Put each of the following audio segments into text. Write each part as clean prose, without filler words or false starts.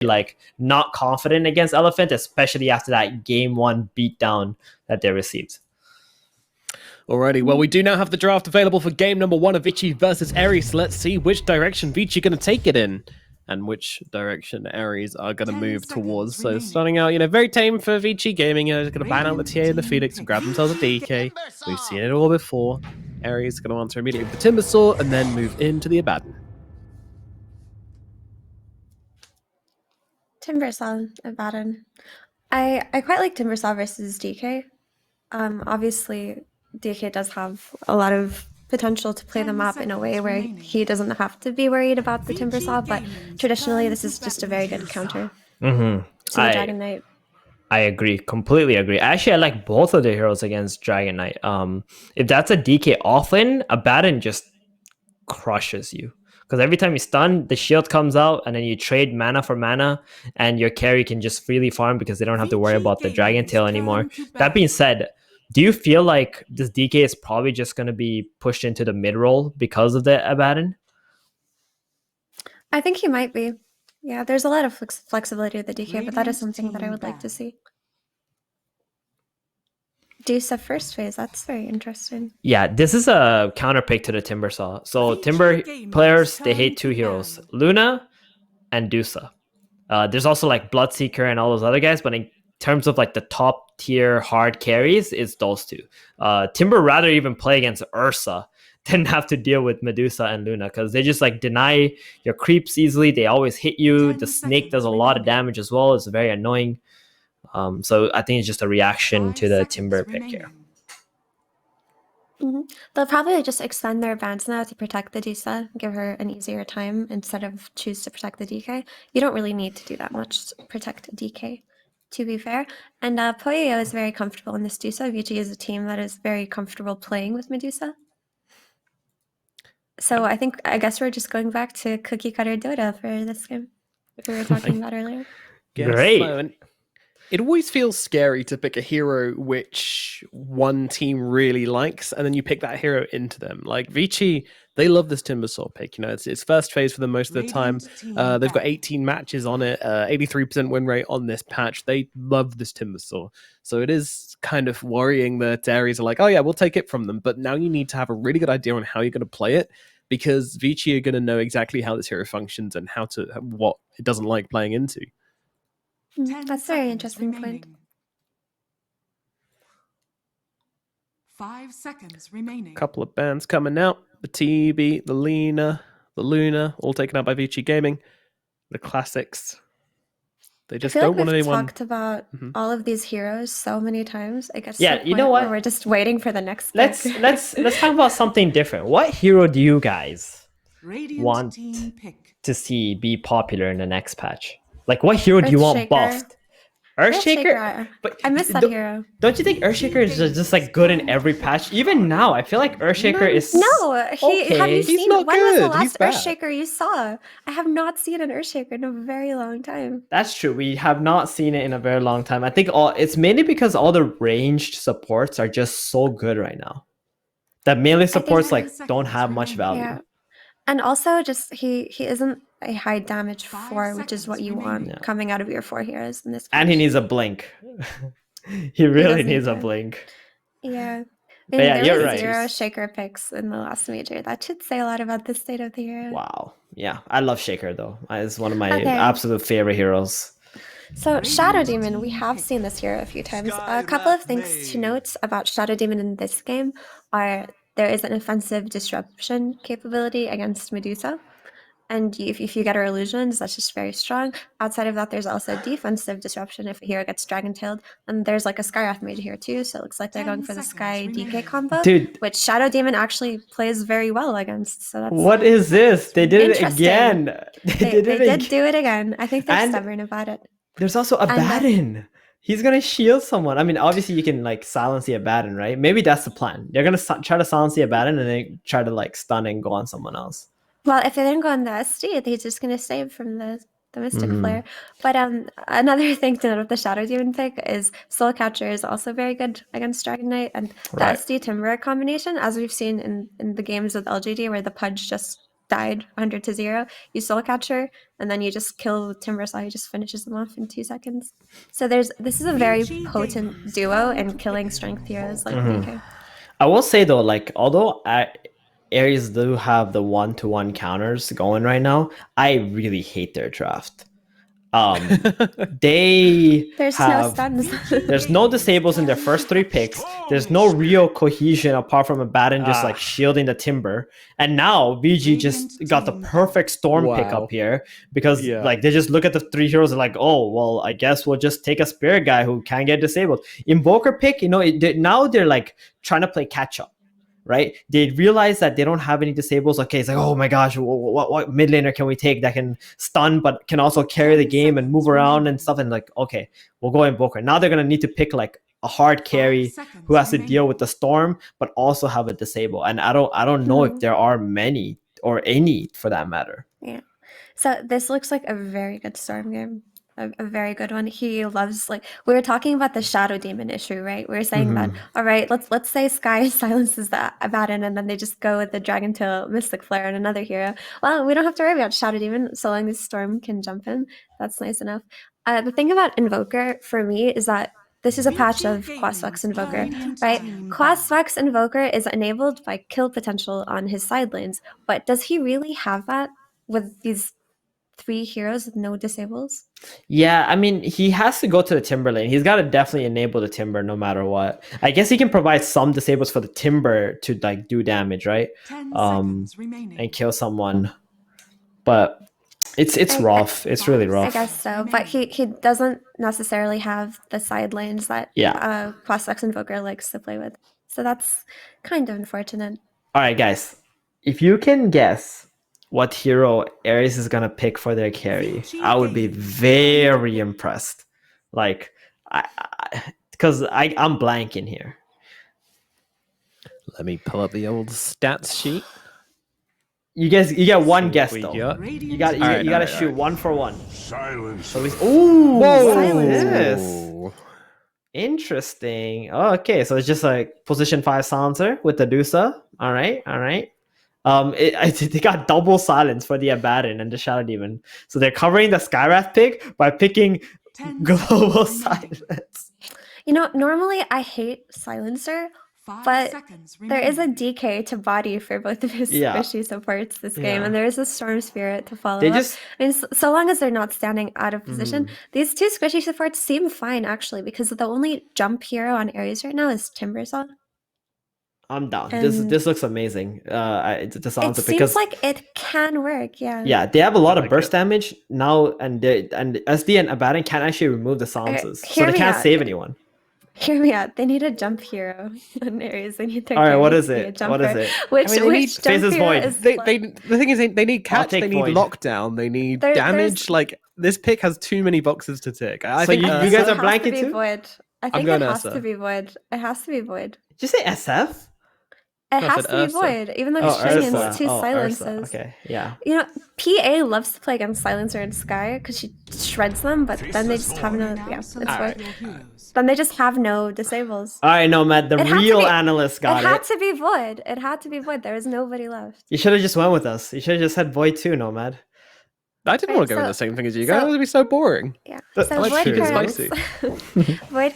like not confident against Elephant, especially after that game 1 beatdown that they received. Alrighty, well, we do now have the draft available for game number 1 of Vici versus Aries. Let's see which direction Vici going to take it in and which direction Aries are going to move towards. So starting out, very tame for Vici Gaming. Just going to ban out the TA and the Phoenix and grab themselves a DK. We've seen it all before. Aries is going to answer immediately with the Timbersaw and then move into the Abaddon. Timbersaw, Abaddon. I quite like Timbersaw versus DK. Obviously, DK does have a lot of potential to play the map in a way where he doesn't have to be worried about the Timbersaw, but traditionally this is just a very good counter to the Dragon Knight. I agree, completely agree. Actually, I like both of the heroes against Dragon Knight. If that's a DK offlane, Abaddon just crushes you. Because every time you stun, the shield comes out, and then you trade mana for mana, and your carry can just freely farm because they don't have to worry about the Dragon Tail anymore. That being said, do you feel like this DK is probably just going to be pushed into the mid-roll because of the Abaddon? I think he might be. Yeah, there's a lot of flexibility with the DK, but that is something that I would like to see. Deuce first phase, that's very interesting. Yeah, this is a counter pick to the Timbersaw. So Timber players, they hate 2 heroes, Luna and Dusa. There's also like Bloodseeker and all those other guys, but in terms of like the top tier hard carries, it's those 2. Timber rather even play against Ursa than have to deal with Medusa and Luna, because they just like deny your creeps easily. They always hit you. The snake does a lot of damage as well. It's very annoying. So I think it's just a reaction to the Timber pick here. They'll probably just extend their bans now to protect the Dusa, give her an easier time instead of choose to protect the DK. You don't really need to do that much to protect DK, to be fair. And Poyo is very comfortable in this Dusa. Vici is a team that is very comfortable playing with Medusa. So I guess we're just going back to cookie cutter Dota for this game we were talking about earlier. Great. It always feels scary to pick a hero which one team really likes, and then you pick that hero into them. Like Vici, they love this Timbersaw pick. It's first phase for them most of the time. They've got 18 matches on it, 83% win rate on this patch. They love this Timbersaw. So it is kind of worrying that Aries are like, oh yeah, we'll take it from them. But now you need to have a really good idea on how you're going to play it, because Vici are going to know exactly how this hero functions and what it doesn't like playing into. That's a very interesting point. 5 seconds remaining. Couple of bans coming out. The TB, the Luna, all taken out by Vici Gaming. The classics. They just don't want anyone. We've talked about all of these heroes so many times. I guess. Yeah, you know what? We're just waiting for the next. Let's talk about something different. What hero do you guys want to see be popular in the next patch? Like, what hero do you want buffed? Earthshaker? But I miss that hero. Don't you think Earthshaker is just like good in every patch? Even now, I feel like Earthshaker is have you seen not when good. was the last Earthshaker you saw? I have not seen an Earthshaker in a very long time. That's true. We have not seen it in a very long time. I think it's mainly because all the ranged supports are just so good right now. The melee supports don't have much value. Yeah. And also just he isn't a high damage 4, which is what you want coming out of your 4 heroes in this patch. And he needs a blink. He really needs a blink. Yeah. You're right. 0 Shaker picks in the last major. That should say a lot about the state of the hero. Wow. Yeah. I love Shaker though. It's one of my absolute favorite heroes. So Shadow Demon, we have seen this hero a few times. A couple of things to note about Shadow Demon in this game are there is an offensive disruption capability against Medusa. And if you get her illusions, that's just very strong. Outside of that, there's also defensive disruption if a hero gets dragon-tailed. And there's like a Skywrath mage here too, so it looks like they're going for the Sky DK combo, which Shadow Demon actually plays very well against. So that's what is this? They did it again. They did do it again. I think they're stubborn about it. There's also Abaddon. He's gonna shield someone. I mean, obviously you can like silence the Abaddon, right? Maybe that's the plan. They're gonna try to silence the Abaddon and then try to like stun and go on someone else. Well, if they didn't go on the SD, they're just gonna save from the Mystic Flare. But another thing to note with the Shadow Demon pick is Soul Catcher is also very good against Dragon Knight, and the SD Timber combination, as we've seen in the games with LGD, where the Pudge just died 100-0, you soul catcher, and then you just kill Timbersaw. He just finishes them off in 2 seconds. So this is a very potent duo in killing strength heroes like DK. I will say though, like although Aries do have the 1-to-1 counters going right now, I really hate their draft. They There's have no stuns. there's no disables in their first 3 picks. There's no real cohesion apart from Abaddon just like shielding the Timber. And now VG just got the perfect storm pickup here because like they just look at the 3 heroes and like, oh well, I guess we'll just take a spirit guy who can get disabled. Invoker pick, you know, now they're like trying to play catch up. Right? They realize that they don't have any disables. Okay, it's like, oh my gosh, what mid laner can we take that can stun but can also carry the game and move around and stuff? And like, okay, we'll go Invoker. Now they're gonna need to pick like a hard carry who has to deal with the storm but also have a disable. And I don't know if there are many or any for that matter. Yeah. So this looks like a very good storm game. A very good one. He loves, like, we were talking about the Shadow Demon issue, right? We were saying that, all right, let's say Sky silences the Abaddon and then they just go with the Dragon Tail, Mystic Flare, and another hero. Well, we don't have to worry about Shadow Demon so long as Storm can jump in. That's nice enough. The thing about Invoker for me is that this is a patch of Quasvex Invoker, right? Quasvex Invoker is enabled by kill potential on his side lanes, but does he really have that with these 3 heroes with no disables? Yeah, I mean, he has to go to the Timber lane. He's got to definitely enable the Timber no matter what. I guess he can provide some disables for the Timber to like do damage, right? And kill someone. But it's rough. It's really rough. I guess so, but he doesn't necessarily have the side lanes that Quasvex Invoker likes to play with. So that's kind of unfortunate. All right, guys. If you can guess what hero Aries is gonna pick for their carry, I would be very impressed. Like, because I'm blanking here. Let me pull up the old stats sheet. You get one guess we though. got. You gotta shoot one for one. Silence. So ooh, Silence. Interesting. Oh, okay, so it's just like position 5 silencer with the Dusa. All right. They got double silence for the Abaddon and the Shadow Demon. So they're covering the Skywrath pick by picking global silence. You know, normally I hate Silencer, but there is a DK to body for both of his squishy supports this game, and there is a Storm Spirit to follow up. I mean, so long as they're not standing out of position, these 2 squishy supports seem fine, actually, because the only jump hero on Aries right now is Timbersaw. I'm down. This looks amazing. It seems like it can work. Yeah, they have a lot of burst damage now, and SD and Abaddon can't actually remove the silences, so they can't save anyone. Hear me out. They need a jump hero on Aries. They need their all right. What is it? Which Phases Void? The thing is, they need catch. They need Void. Lockdown. They need damage. Like, this pick has too many boxes to tick. I think you guys are blanking too. Void. I think it has to be Void. It has to be Void. Did you say SF? It has to be Void, even though he's showing in 2 silences. Okay, yeah. You know, PA loves to play against Silencer and Sky because she shreds them, but then they just have no. Yeah, it's Void. Then they just have no disables. All right, Nomad, the real analyst got it. It had to be Void. It had to be Void. There was nobody left. You should have just went with us. You should have just said Void too, Nomad. I didn't want to go with the same thing as you guys. It would be so boring. Yeah. So Void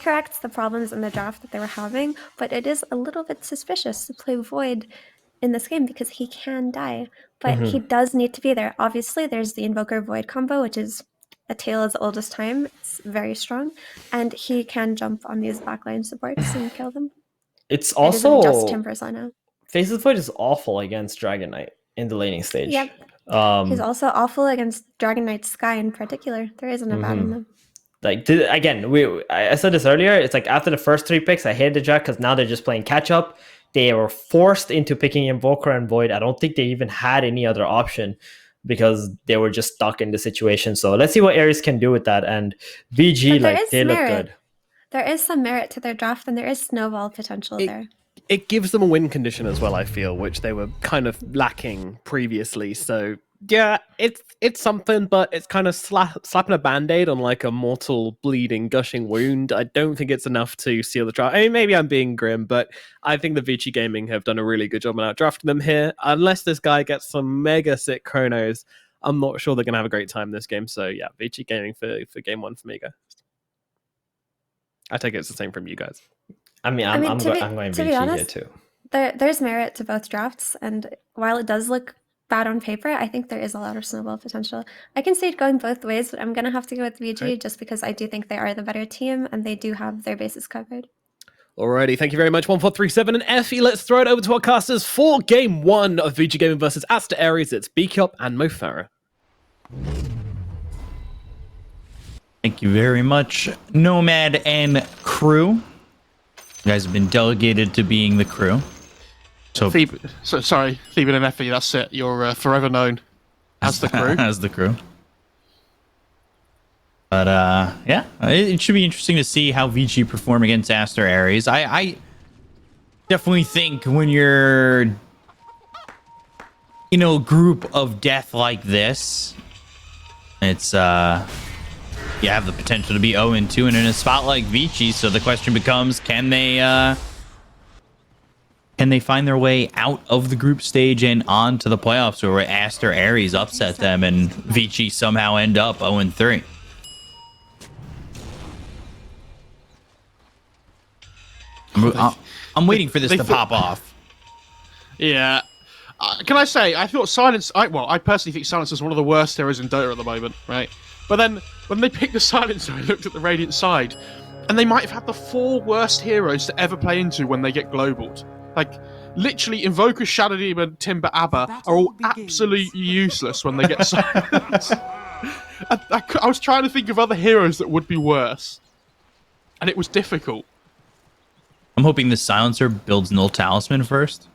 corrects the problems in the draft that they were having, but it is a little bit suspicious to play Void in this game because he can die. But he does need to be there. Obviously, there's the Invoker Void combo, which is a tale as old as time. It's very strong. And he can jump on these backline supports and kill them. It's also it just Timbersaw now. Faceless Void is awful against Dragon Knight in the laning stage. Yep. He's also awful against Dragon Knight Sky in particular. There isn't a bad in them. Like, again, I said this earlier. It's like after the first 3 picks, I hated the draft because now they're just playing catch up. They were forced into picking Invoker and Void. I don't think they even had any other option because they were just stuck in the situation. So let's see what Aries can do with that. And VG, they look good. There is some merit to their draft, and there is snowball potential there. It gives them a win condition as well, I feel, which they were kind of lacking previously. So Yeah, it's something, but it's kind of slapping a band-aid on like a mortal, bleeding, gushing wound. I don't think it's enough to seal the draft. I mean, maybe I'm being grim, but I think the Vici Gaming have done a really good job on outdrafting them here. Unless this guy gets some mega sick chronos, I'm not sure they're going to have a great time this game. So yeah, Vici Gaming for game one for me, guys. I take it it's the same from you guys. I'm going to be Vici honest, here too. there's merit to both drafts, and while it does look bad on paper, I think there is a lot of snowball potential. I can see it going both ways, but I'm going to have to go with VG just because I do think they are the better team and they do have their bases covered. Alrighty, thank you very much, 1437 and Effie. Let's throw it over to our casters for game one of VG Gaming versus Aster.Aries. It's Bkop and Mo Farah. Thank you very much, Nomad and crew. You guys have been delegated to being the crew. Sorry, Theben and Effie, that's it. You're forever known as the crew. As the crew. But yeah, it should be interesting to see how Vici perform against Aster.Aries. I definitely think when you're in a group of death like this, it's you have the potential to be 0-2 and in a spot like Vici. So the question becomes, can they find their way out of the group stage and on to the playoffs, where Aster.Aries upset them and Vici somehow end up 0-3? I'm waiting for this to pop off. Yeah. Can I say, I thought Silence... I personally think Silence is one of the worst heroes in Dota at the moment, right? But then, when they picked the Silencer, I looked at the Radiant side, and they might have had the 4 worst heroes to ever play into when they get globaled. Like, literally, Invoker, Shadow Demon, Timber, Abba are all absolutely useless when they get Silence. I was trying to think of other heroes that would be worse, and it was difficult. I'm hoping the Silencer builds Null Talisman first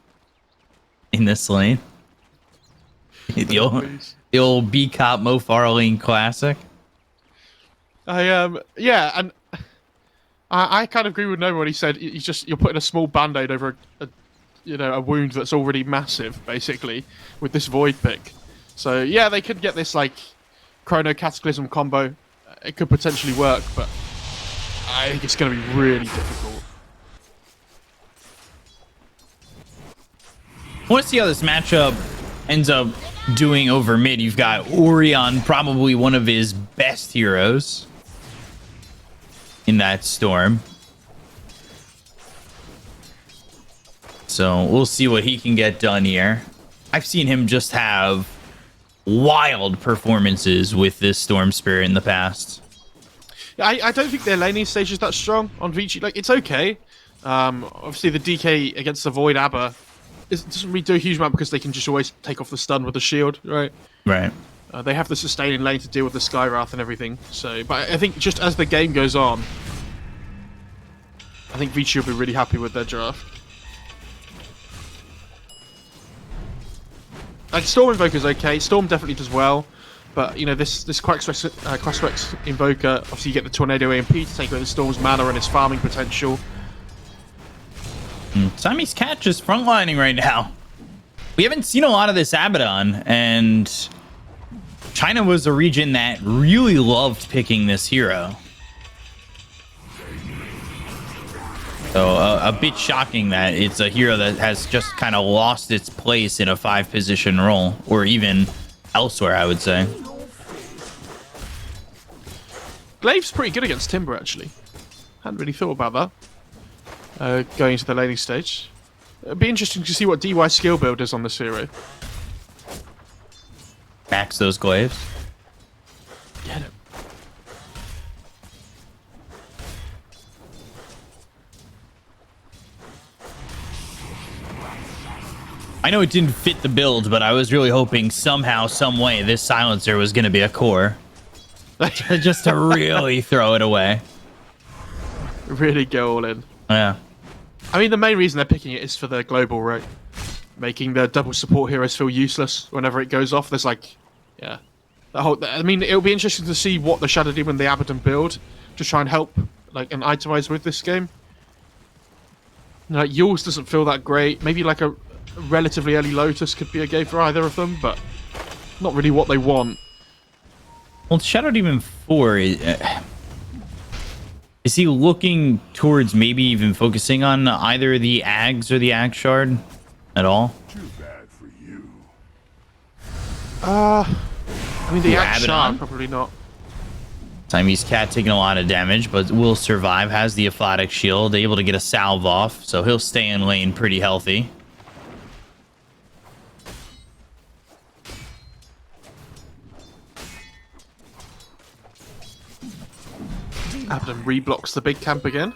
in this lane. The old B-Cop Mo Farah classic. Yeah, and I kind of agree with Nova when he said you're putting a small band-aid over a wound that's already massive, basically, with this Void pick. So yeah, they could get this like Chrono Cataclysm combo. It could potentially work, but I think it's going to be really difficult. I want to see how this matchup ends up doing over mid. You've got Orion, probably one of his best heroes in that storm. So we'll see what he can get done here. I've seen him just have wild performances with this Storm Spirit in the past. I don't think their laning stage is that strong on Vici. Like, it's okay. Obviously, the DK against the Void Abba doesn't really do a huge amount because they can just always take off the stun with the shield, right? Right. They have the sustaining lane to deal with the Skywrath and everything. So, but I think just as the game goes on, I think Vici will be really happy with their draft. Like, Storm Invoker's okay. Storm definitely does well. But, you know, this Crossrex Invoker, obviously you get the Tornado AMP to take away the Storm's mana and its farming potential. Siamese Cat just frontlining right now. We haven't seen a lot of this Abaddon, and China was a region that really loved picking this hero. So a bit shocking that it's a hero that has just kind of lost its place in a 5-position role, or even elsewhere, I would say. Glaive's pretty good against Timber, actually. Hadn't really thought about that. Going into the laning stage. It'd be interesting to see what DY skill build is on this hero. Max those glaives. Get him. I know it didn't fit the build, but I was really hoping somehow, some way, this Silencer was going to be a core. Just to really throw it away. Really go all in. Yeah. I mean, the main reason they're picking it is for the global, right? Making the double support heroes feel useless whenever it goes off. There's like, yeah. I mean, it'll be interesting to see what the Shadow Demon and the Abaddon build to try and help, like, and itemize with this game. Like, yours doesn't feel that great. Maybe like a relatively early Lotus could be a game for either of them, but not really what they want. Well, Shadow Demon 4 is he looking towards maybe even focusing on either the Ags or the Ag Shard at all? I mean, the Ooh, Ag Shard, Abaddon? probably not. Siamese Cat taking a lot of damage, but will survive. Has the Aphatic Shield, able to get a salve off, so he'll stay in lane pretty healthy. Abaddon reblocks the big camp again.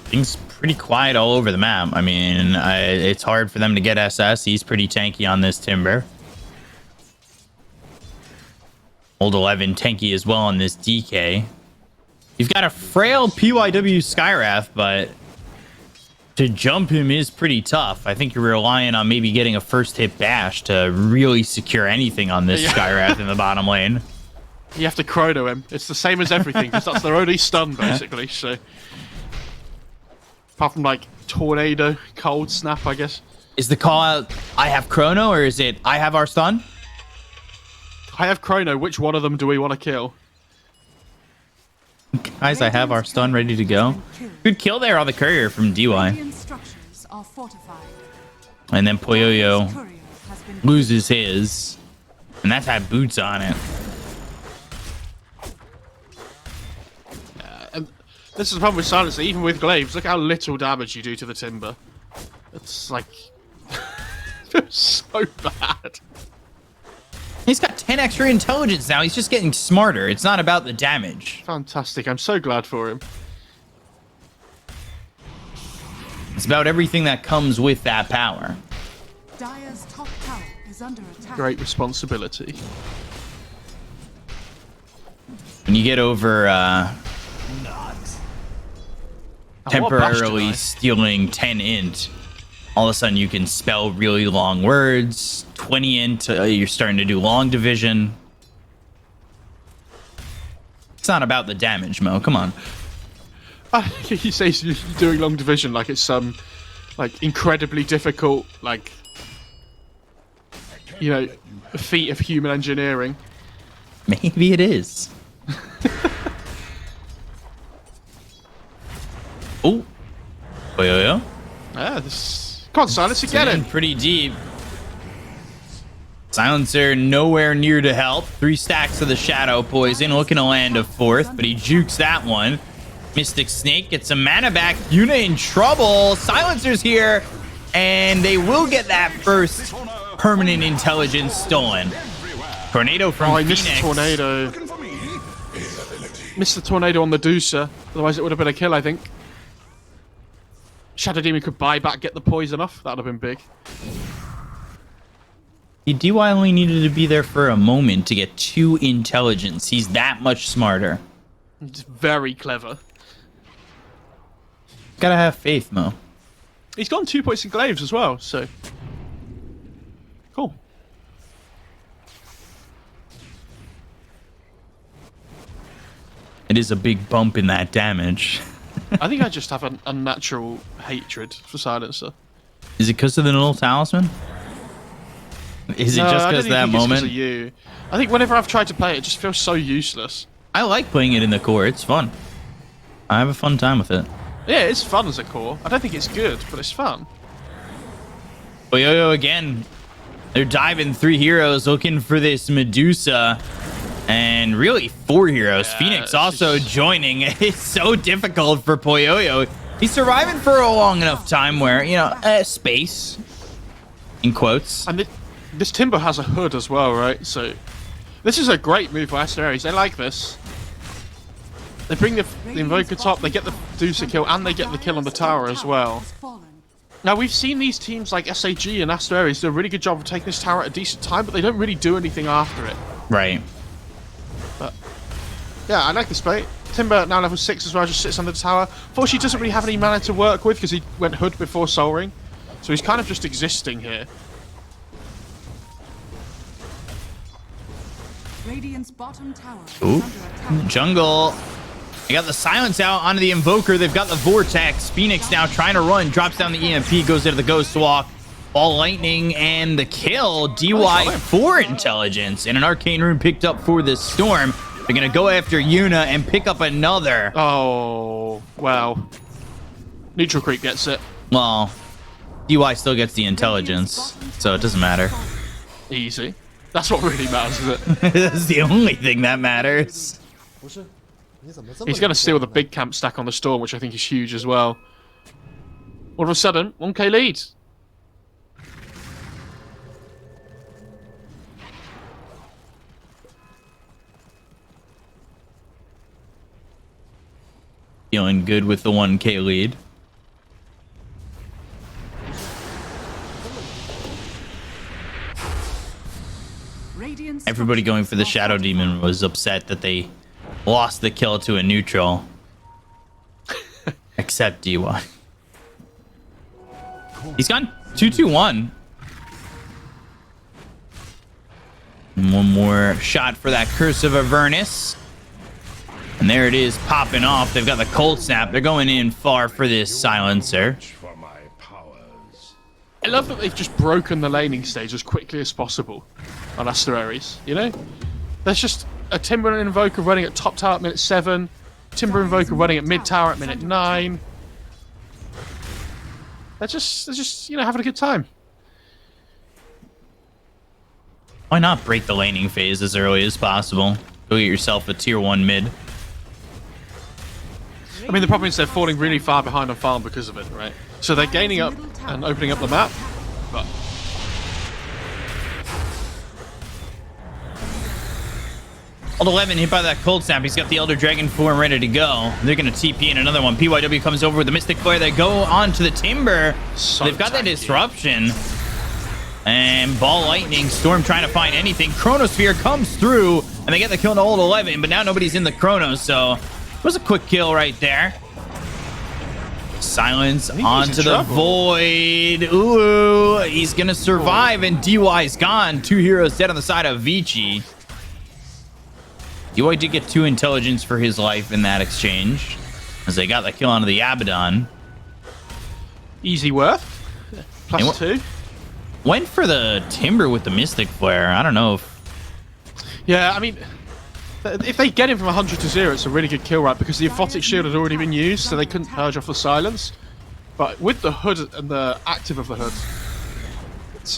Things pretty quiet all over the map. I mean, it's hard for them to get SS. He's pretty tanky on this Timber. Old 11 tanky as well on this DK. You've got a frail PYW Skywrath, but to jump him is pretty tough. I think you're relying on maybe getting a first hit bash to really secure anything on this Skywrath in the bottom lane. You have to chrono him. It's the same as everything, because that's their only stun, basically, so... Apart from, like, Tornado, Cold Snap, I guess. Is the call out, I have Chrono, or is it, I have our stun? I have Chrono. Which one of them do we want to kill? Guys, I have our stun ready to go. Good kill there on the courier from DY. And then Poyoyo loses his. And that's had boots on it. This is the problem with Silencer. Even with Glaives, look how little damage you do to the Timber. It's like... it's so bad. He's got 10 extra intelligence now. He's just getting smarter. It's not about the damage. Fantastic. I'm so glad for him. It's about everything that comes with that power. Dire's top tower is under attack. Great responsibility. When you get over temporarily Temporarily stealing 10 int, all of a sudden you can spell really long words. 20 int, you're starting to do long division. It's not about the damage, Mo. Come on. He says you're doing long division like it's some, like, incredibly difficult, like, you know, a feat of human engineering. Maybe it is. Oh. Yo. Yeah, this... Come on, Silencer, get In it! pretty deep. Silencer nowhere near to help. 3 stacks of the Shadow Poison, looking to land a 4th, but he jukes that one. Mystic Snake gets some mana back. Yuna in trouble. Silencer's here, and they will get that first permanent intelligence stolen. Tornado from Oh, I Phoenix. missed the Tornado. Missed the Tornado on Medusa. Otherwise it would have been a kill, I think. Shadow Demon could buy back, get the poison off. That would have been big. DY only needed to be there for a moment to get 2 intelligence. He's that much smarter. It's very clever. Gotta have faith, Mo. He's gotten 2 points in Glaives as well, so... Cool. It is a big bump in that damage. I think I just have an unnatural hatred for Silencer. Is it because of the Null Talisman? Is it No, just I don't because even that think it's 'cause moment? of you. I think whenever I've tried to play it, it just feels so useless. I like playing it in the core. It's fun. I have a fun time with it. Yeah, it's fun as a core. I don't think it's good, but it's fun. But Yo-Yo again. They're diving 3 heroes looking for this Medusa. And really 4 heroes. Yeah, Phoenix it's also just- joining. It's so difficult for Poyoyo. He's surviving for a long enough time where, you know, space. In quotes. And this Timber has a hood as well, right? So this is a great move for Aster.Aries. They like this. They bring the Invoker top, they get the Medusa kill, and they get the kill on the tower as well. Now, we've seen these teams like SAG and Aster.Aries do a really good job of taking this tower at a decent time, but they don't really do anything after it. Right. But yeah, I like this play. Timber, now level 6 as well, just sits under the tower. Fortunately, he doesn't really have any mana to work with because he went hood before Soul Ring. So he's kind of just existing here. Radiant's bottom tower is Ooh. under attack. Jungle. They got the silence out onto the Invoker. They've got the Vortex. Phoenix now trying to run. Drops down the EMP. Goes into the Ghost Walk. Ball Lightning and the kill. DY 4 intelligence. And an Arcane Rune picked up for this Storm. They're going to go after Yuna and pick up another. Oh, wow. Neutral Creep gets it. Well, DY still gets the intelligence, so it doesn't matter. Easy. That's what really matters, is it? That's the only thing that matters. He's going to steal the big camp stack on the Storm, which I think is huge as well. All of a sudden, 1k lead. Feeling good with the 1k lead. Everybody going for the Shadow Demon was upset that they lost the kill to a neutral. Except DY. He's gone 2-2-1. One more shot for that Curse of Avernus. And there it is, popping off. They've got the Cold Snap. They're going in far for this Silencer. I love that they've just broken the laning stage as quickly as possible on Aster.Aries, you know? There's just a Timber and Invoker running at top tower at minute 7, Timber Invoker running at mid tower at minute 9. They're just, you know, having a good time. Why not break the laning phase as early as possible? Go get yourself a tier 1 mid. I mean, the problem is they're falling really far behind on farm because of it, right? So they're gaining up and opening up the map, but... Old 11 hit by that Cold Snap. He's got the Elder Dragon form ready to go. They're going to TP in another one. PYW comes over with the Mystic Flare. They go on to the Timber. So they've got that disruption. And Ball Lightning, Storm trying to find anything. Chronosphere comes through, and they get the kill on Old 11, but now nobody's in the Chronos, so it was a quick kill right there. Silence onto the Void. Ooh, he's going to survive, and DY's gone. 2 heroes dead on the side of Vici. DY did get 2 intelligence for his life in that exchange, as they got the kill onto the Abaddon. Easy worth. Plus 2. Went for the Timber with the Mystic Flare. I don't know if... Yeah, I mean, if they get him from 100 to 0, it's a really good kill, right? Because the Aphotic Shield had already been used, so they couldn't purge off the Silence. But with the Hood and the active of the Hood,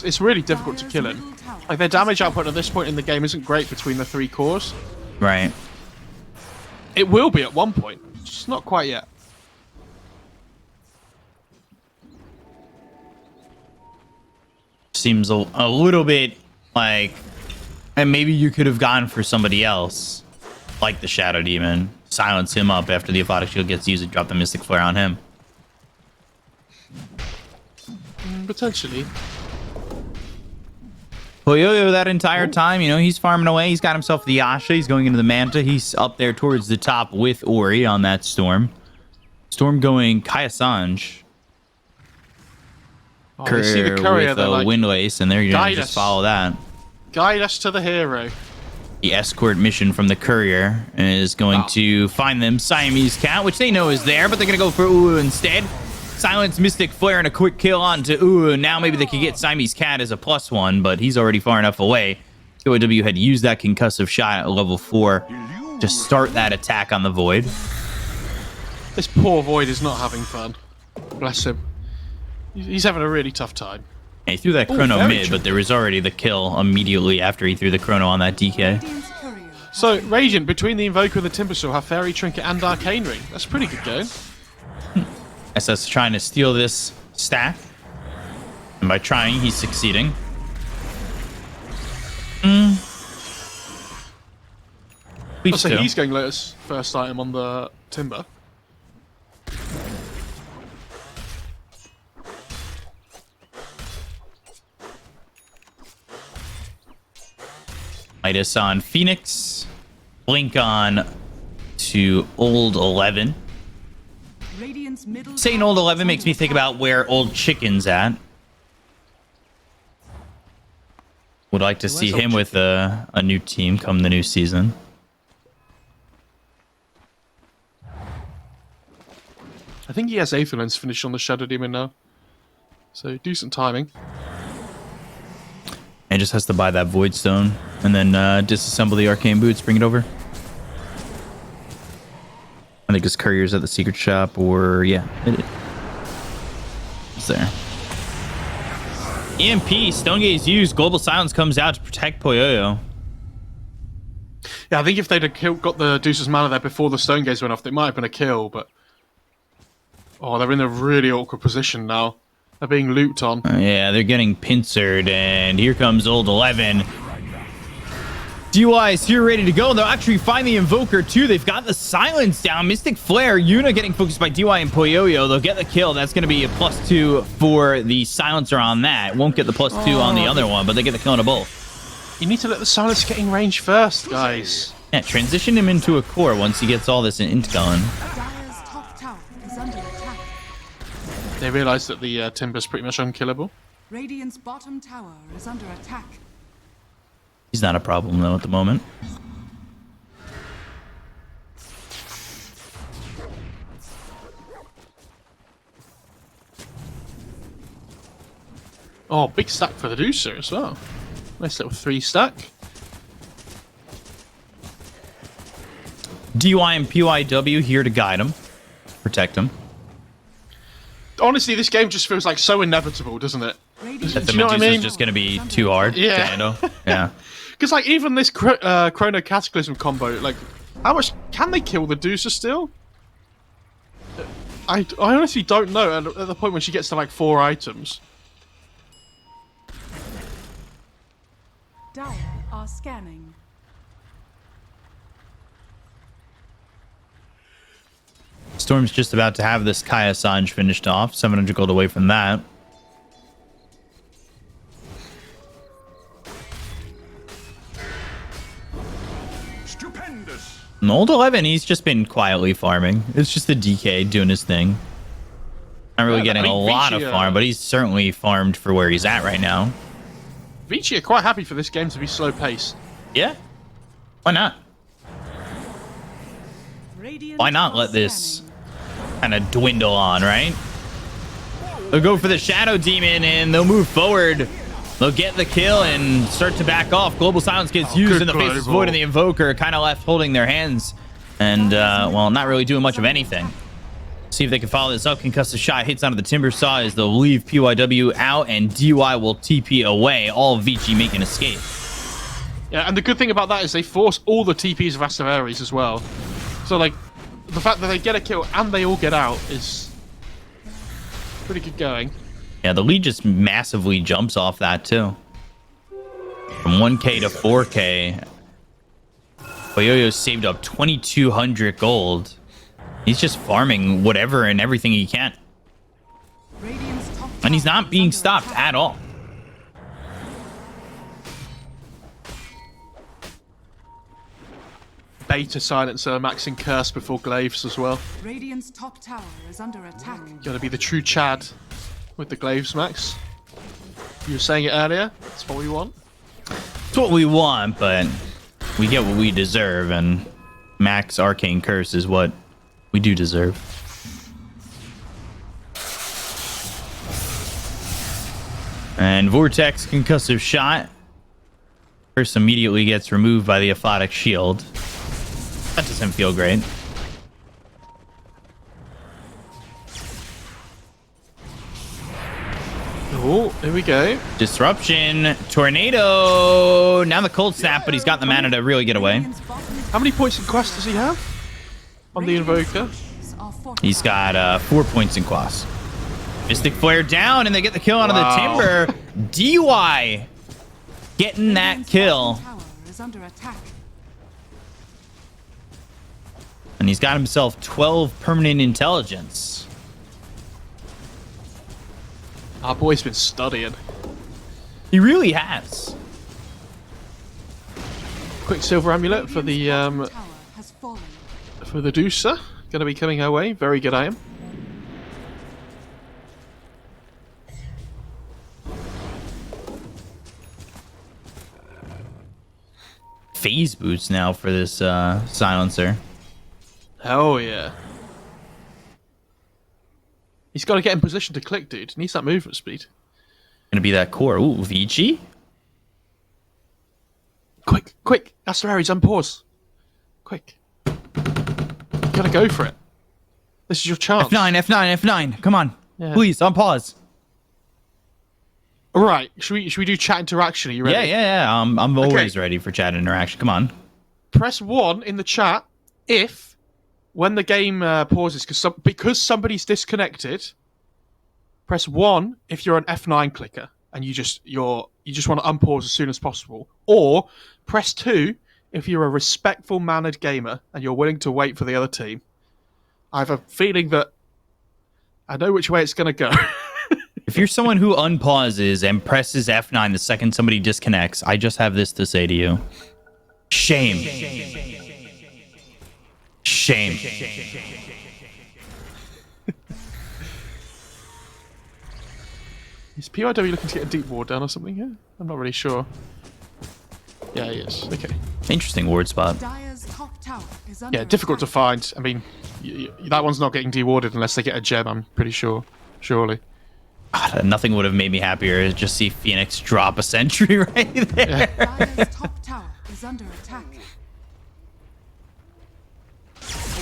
it's really difficult to kill him. Like, their damage output at this point in the game isn't great between the 3 cores. Right. It will be at one point, just not quite yet. Seems a little bit like... And maybe you could have gone for somebody else, like the Shadow Demon. Silence him up after the Aphotic Shield gets used and drop the Mystic Flare on him. Potentially. Poyoyo that entire time, you know, he's farming away. He's got himself the Asha. He's going into the Manta. He's up there towards the top with Ori on that Storm. Storm going Kaya Sanj. They see the courier, with like, Windlace, and they're going to just follow that. Guide us to the hero. The escort mission from the courier is going to find them Siamese Cat, which they know is there, but they're going to go for Uu instead. Silence Mystic Flare and a quick kill onto Uu. Now maybe they could get Siamese Cat as a +1, but he's already far enough away. OW had used that concussive shot at level 4 to start that attack on the Void. This poor Void is not having fun. Bless him. He's having a really tough time. He threw that Chrono mid, but there was already the kill immediately after he threw the Chrono on that DK. So, Radiant, between the Invoker and the Timbersaw, have Fairy Trinket and Arcane Ring. That's pretty good going. SS trying to steal this stack. And by trying, he's succeeding. So he's going Lotus first item on the Timber. Midas on Phoenix. Blink on to Old 11. Saying Old 11 makes me think about where Old Chicken's at. Would like to see him with a new team come the new season. think he has Aether Lens finished on the Shadow Demon now. So decent timing. And just has to buy that Void Stone and then disassemble the Arcane Boots, bring it over. I think his courier's at the secret shop, or yeah, it's there. EMP, Stone Gaze used, Global Silence comes out to protect Poyoyo. Yeah, I think if they'd have got the Deuce's mana there before the Stone Gaze went off, they might have been a kill, but... Oh, they're in a really awkward position now. They're being looped on. Yeah, they're getting pincered, and here comes Old 11. DY is here ready to go. They'll actually find the Invoker, too. They've got the Silence down. Mystic Flare, Yuna getting focused by DY and Poyoyo. They'll get the kill. That's going to be a +2 for the Silencer on that. Won't get the +2 on the other one, but they get the kill on both. You need to let the Silence get in range first, guys. Yeah, transition him into a core once he gets all this int going. Dire's top tower is under attack. They realise that the Timber's pretty much unkillable. Radiant's bottom tower is under attack. He's not a problem, though, at the moment. Oh, big stack for the Deucer as well. Nice little 3 stack. DY and PYW here to guide him, protect him. Honestly, this game just feels like so inevitable, doesn't it? Radiant's That the you know what I Medusa's mean? just going to be too hard to Yeah. handle. Yeah. Because like even this Chrono Cataclysm combo, like how much can they kill the Deucer still? I honestly don't know at the point when she gets to like 4 items. Dire are scanning. Storm's just about to have this Kaya Sanj finished off. 700 gold away from that. Stupendous. And Old 11, he's just been quietly farming. It's just the DK doing his thing. Not really Yeah, getting I a mean, lot Vici, of farm, but he's certainly farmed for where he's at right now. Vici are quite happy for this game to be slow paced. Yeah. Why not? Radiant Why not are let this scanning. kind of dwindle on, right? They'll go for the Shadow Demon and they'll move forward. They'll get the kill and start to back off. Global Silence gets used good in the Faceless global. Void, and the Invoker kind of left holding their hands and, well, not really doing much of anything. See if they can follow this up. Concussive shot hits onto the Timber Saw as they'll leave PYW out, and DY will TP away. All Vici make an escape. Yeah, and the good thing about that is they force all the TPs of Aster.Aries as well. So like the fact that they get a kill and they all get out is pretty good going. Yeah, the lead just massively jumps off that too. From 1k to 4k. Poyoyo saved up 2,200 gold. He's just farming whatever and everything he can. Radiant's top And he's tower not is being under stopped attack. at all. Beta Silencer, maxing Curse before Glaives as well. Radiant's top tower is under attack. Gotta be the true Chad with the Glaives max. You were saying it earlier, that's what we want. It's what we want, but we get what we deserve, and Max Arcane Curse is what we do deserve. And Vortex Concussive Shot. Curse immediately gets removed by the Aphotic Shield. That doesn't feel great. Oh, here we go. Disruption. Tornado. Now the Cold Snap, but he's got the mana to really get away. Radiant's bottom How many points in quest does he have? On the Invoker? towers are fortified. He's got 4 points in quas. Mystic Flare down, and they get the kill onto Wow. the Timber. DY getting that Radiant's kill. bottom tower is under attack. And he's got himself 12 permanent intelligence. Our boy's been studying. He really has. Quick silver amulet for the Radiant's bottom tower has fallen. for the Deucer. Gonna be coming our way. Very good item. Phase boots now for this Silencer. Hell yeah. He's got to get in position to click, dude. He needs that movement speed. Gonna be that core. Ooh, Vici. Quick. Aster.Aries, unpause. Quick. You gotta go for it. This is your chance. F9. Come on. Yeah. Please, on pause. All right. Should we do chat interaction? Are you ready? Yeah. I'm always ready for chat interaction. Come on. Press 1 in the chat if, when the game pauses, because somebody's disconnected. Press 1 if you're an F9 clicker and you just want to unpause as soon as possible. Or press 2 if you're a respectful, mannered gamer and you're willing to wait for the other team. I have a feeling that I know which way it's going to go. If you're someone who unpauses and presses F9 the second somebody disconnects, I just have this to say to you. Shame. Is PIW looking to get a deep ward down or something here? I'm not really sure. Yeah, he is. Okay. Interesting ward spot. Dire's top tower is under Yeah, difficult to attack. find. I mean, that one's not getting dewarded unless they get a gem, I'm pretty sure. Surely. God, nothing would have made me happier to just see Phoenix drop a sentry right there. Dire's top tower is under attack.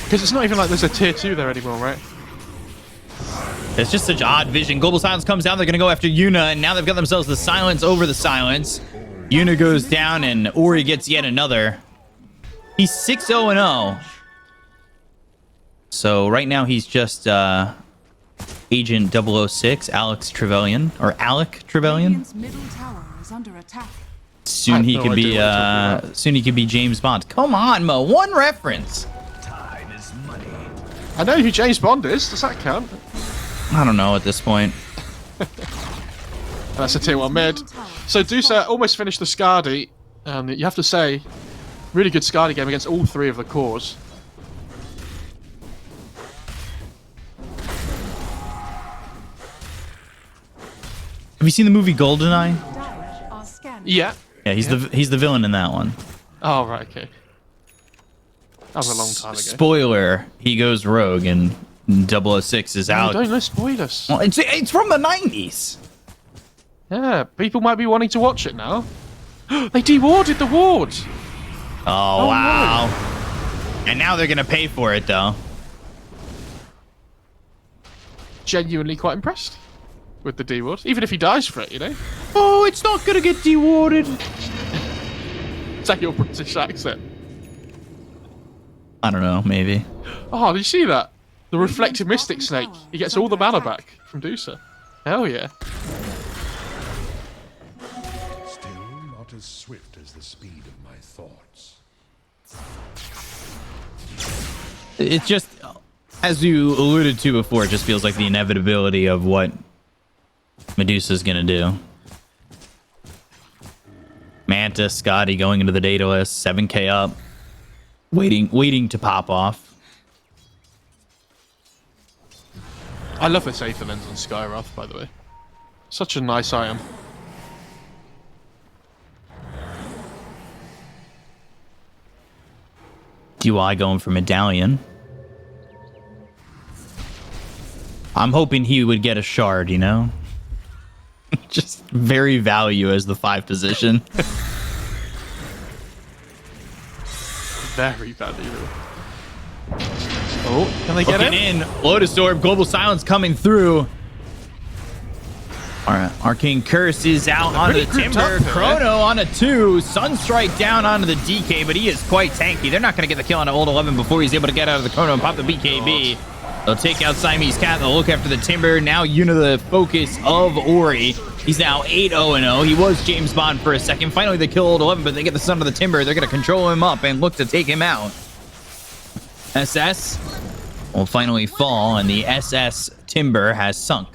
Because it's not even like there's a tier 2 there anymore, right? It's just such odd vision. Global Silence comes down. They're going to go after Yuna, and now they've got themselves the silence over the silence. Yuna goes down, and Ori gets yet another. He's 6-0-0. So right now he's just Agent 006, Alex Trevelyan, or Alec Trevelyan. Radiant's middle tower is under attack. Soon he no could be idea what you're talking soon he could be James Bond. Come on, Mo. One reference. I know who James Bond is. Does that count? I don't know at this point. That's a tier 1 mid. So Dusa almost finished the Skadi. And you have to say, really good Skadi game against all 3 of the cores. Have you seen the movie GoldenEye? Dire are scanning. Yeah. Yeah, he's the villain in that one. Oh, right, okay. That was a long time ago. Spoiler: he goes rogue, and 006 is out. Don't spoil us. Well, it's from the 90s. Yeah, people might be wanting to watch it now. They dewarded the ward. Oh, wow. And now they're gonna pay for it, though. Genuinely quite impressed with the deward. Even if he dies for it, you know? Oh, it's not gonna get dewarded. Is that your British accent? I don't know, maybe. Oh, did you see that? The reflective mystic snake. He gets all the mana back from Dusa. Hell yeah. Still not as swift as the speed of my thoughts. It just, as you alluded to before, it just feels like the inevitability of what Medusa's gonna do. Manta, Scotty going into the data list, 7k up, waiting to pop off. I love this Aether Lens on Skyrath, by the way. Such a nice item. DUI going for Medallion. I'm hoping he would get a shard, you know? Just very value as the 5 position. Very valuable. Oh, can they get Looking in? in. Lotus Orb, Global Silence coming through. All right, Arcane Curse is out onto the pretty grouped Timber. up there. Chrono on a 2. Sunstrike down onto the DK, but he is quite tanky. They're not going to get the kill on Old 11 before he's able to get out of the Chrono and pop the BKB. They'll take out Siamese Cat. They'll look after the Timber. Now Yuna the focus of Ori. He's now 8-0-0. He was James Bond for a second. Finally, they kill Old 11, but they get the son of the Timber. They're going to control him up and look to take him out. SS will finally fall, and the SS Timber has sunk.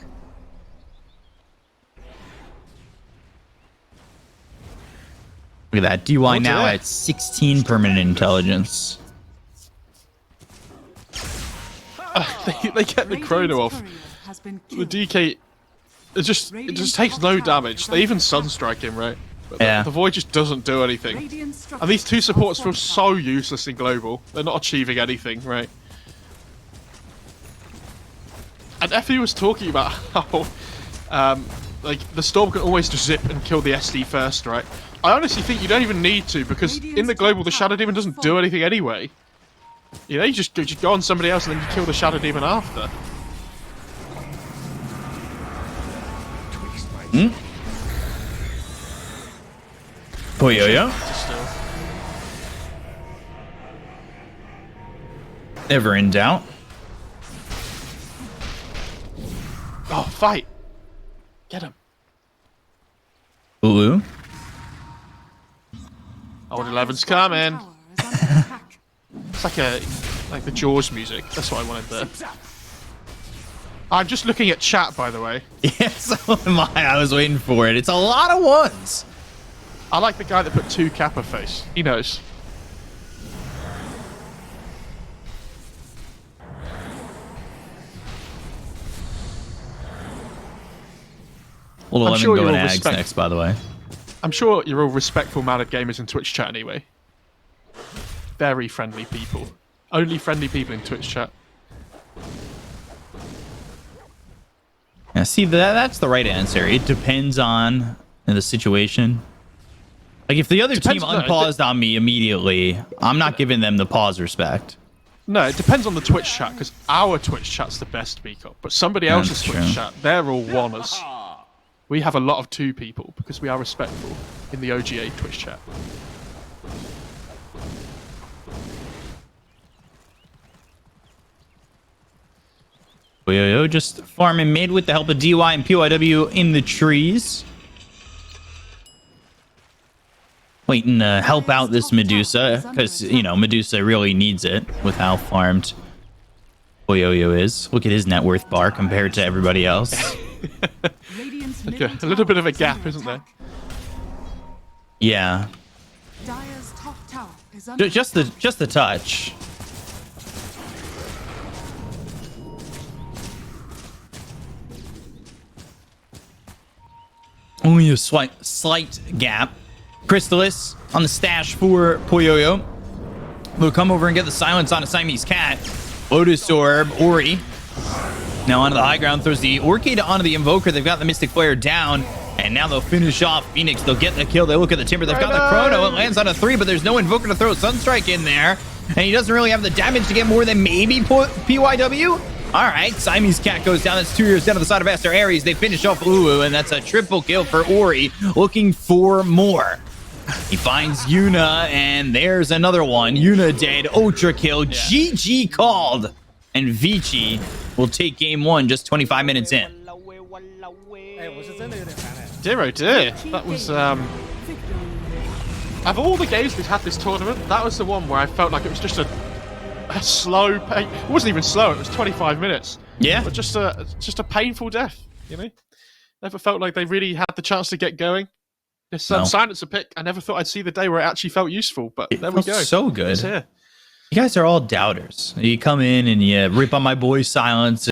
Look at that. DY now at 16 permanent intelligence. They get the Chrono off. The DK, it just takes no damage. They even Sunstrike him, right? But Yeah. the Void just doesn't do anything. And these 2 supports feel so useless in Global. They're not achieving anything, right? And Effie was talking about how, like, the Storm can always just zip and kill the SD first, right? I honestly think you don't even need to, because in the global, the Shadow Demon doesn't do anything anyway. You know, you just go on somebody else and then you kill the Shadow Demon after. Yo. Never in doubt. Oh, fight! Get him. Ulu. Old 11's coming. It's like the Jaws music. That's what I wanted there. I'm just looking at chat, by the way. Yeah, so am I. I was waiting for it. It's a lot of ones. I like the guy that put 2 Kappa face. He knows. Well, I'm 11 sure going you'll Ags next, by the way. I'm sure you're all respectful mounted gamers in Twitch chat anyway. Very friendly people. Only friendly people in Twitch chat. Yeah, see, that's the right answer. It depends on the situation. Like, if the other team unpaused on me immediately, I'm not giving them the pause respect. No, it depends on the Twitch chat, because our Twitch chat's the best Beacon. But somebody else's Twitch chat, they're all oneers. We have a lot of 2 people, because we are respectful in the OGA Twitch chat. Yo, just farming mid with the help of DY and PYW in the trees. Waiting to help out this Medusa, because, you know, Medusa really needs it with how farmed Boyoyo is. Look at his net worth bar compared to everybody else. Okay, a little bit of a gap, isn't there? Yeah. Dire's top tower is under Just the touch. Only a slight gap. Crystallis on the stash for Poyoyo. We'll come over and get the silence on a Siamese cat. Lotus Orb, Ori. Now onto the high ground, throws the Orchid onto the Invoker. They've got the Mystic Flare down. And now they'll finish off Phoenix. They'll get the kill. They look at the Timber. They've got the Chrono. It lands on a 3, but there's no Invoker to throw Sunstrike in there. And he doesn't really have the damage to get more than maybe PYW. All right, Siamese Cat goes down. That's 2 years down to the side of Aster.Aries. They finish off Ulu, and that's a triple kill for Ori, looking for more. He finds Yuna, and there's another one. Yuna dead, Ultra kill, GG called. And Vici will take game 1 just 25 minutes in. Dear oh dear, that was, of all the games we've had this tournament, that was the one where I felt like it was just a slow pain. It wasn't even slow, it was 25 minutes. Yeah. But just a painful death, you know? Never felt like they really had the chance to get going. This Silencer pick, I never thought I'd see the day where it actually felt useful, but there we go. So good. It's here. You guys are all doubters. You come in and you rip on my boy Silence.